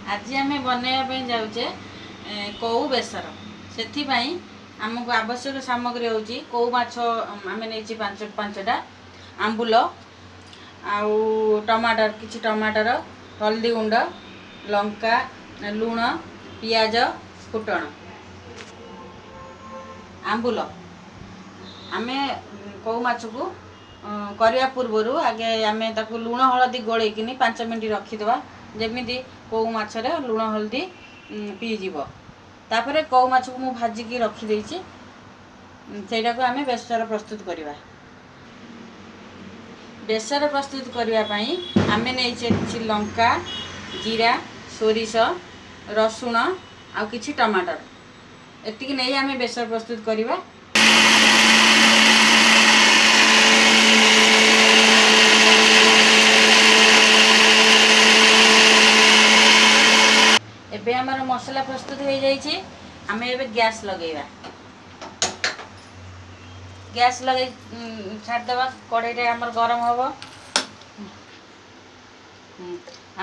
आज आम बनवाई जाऊे कौ बेसर से आमको आवश्यक सामग्री हूँ कौ माछ आम नहीं पांचटा आंबुल आउ टमाटर किसी टमाटर हल्दी गुंड लंका लुण पियाज फुटण आंबुल आम कौ माछ को करने पूर्वर आगे आम लुण हलदी गोलैकिनी 5 मिनट रखीदे जमी कौ माछरे लुण हलदी पीजीव तापर कौ माछ को मुझे भाजिकी रखीदे से आम बेसर प्रस्तुत करवा। बेसर प्रस्तुत करने आम नहीं किसी लंका जीरा सोरिष रसुण आ किसी टमाटर एतिक नहीं आम बेसर प्रस्तुत करवा। एबे हमार मसला प्रस्तुत हो जाइए आम ए गैस लगेगा गैस लगे छाड़देवा कढ़ई आमर गरम हम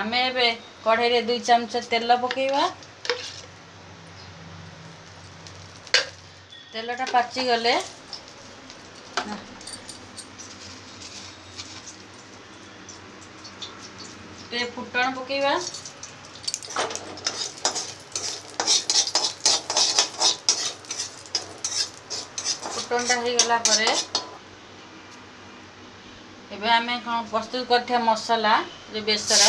आम ए कढ़ई 2 चमच तेल पकेवा तेलटा पाची गले फुटण पकेवा फुटणटा हो गला परे एबे आमे कौन प्रस्तुत करथिया मसला जो बेसर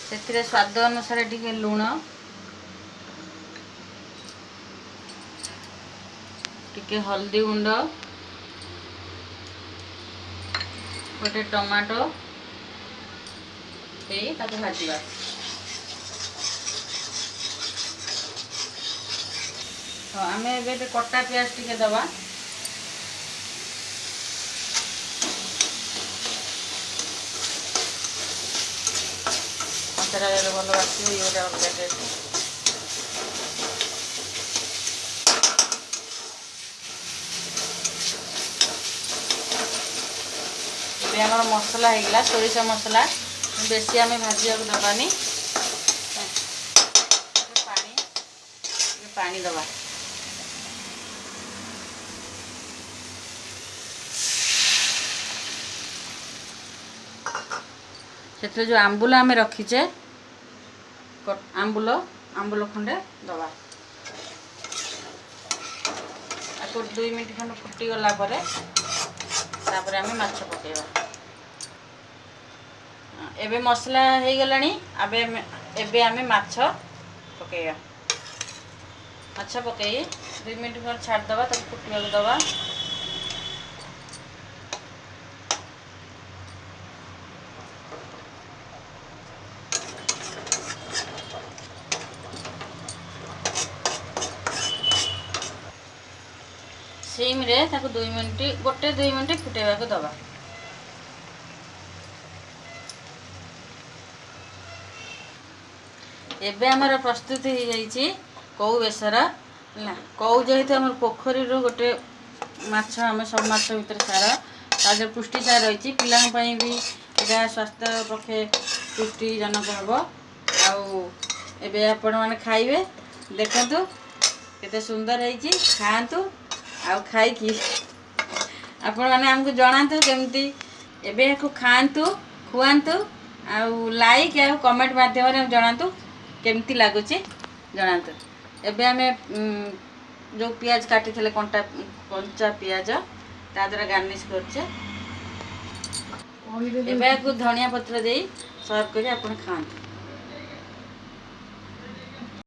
बेसर से स्वाद अनुसार टिके लुण टिके हल्दी गुंड गोटे टमाटो भाजवा आम ए कटा प्याज टिके दबा मसला भल बासी ये अलग टेस्ट आम मसला होगा सोरिष मसला बेसी आम भाजा दबानी पानी दबा से जो आंबुल आम रखीचे आंबुल आंबुल खंडे दबा 2 मिनट खंड फुटी गला परे तापर आम माछ पकेवा एबे मसला हो गलानी एबे आम माछ पकेवा माछ पकई 2 मिनट खंड छाड़देवा तब फुटवा दबा सिम रे ताको 2 मिनट गोटे 2 मिनट फुटेवा को दबा एबे हमर प्रस्तुत हो जाइए कौ बेसर कौ जेहेतु आम पोखरी गोटे माछ आम सब माछ भर सार ताज पुष्टिसार रही पाई भी यहाँ स्वास्थ्य पक्षे पुष्टिजनक हम आबे आपण मैंने खाइबे देखु केते सुंदर है खातु आउ खाई आपण मैंने आमको जनातु केमती एबे को खातु खुआतु आउ लाइक आउ कमेंट माध्यम जनातु केमती लगुच जनातु एबे आमे जो पियाज काटी थे कंचा पियाज ता द्वारा गार्निश करछे एबे को धनिया पत्र दे सर्व करी आपण खातु।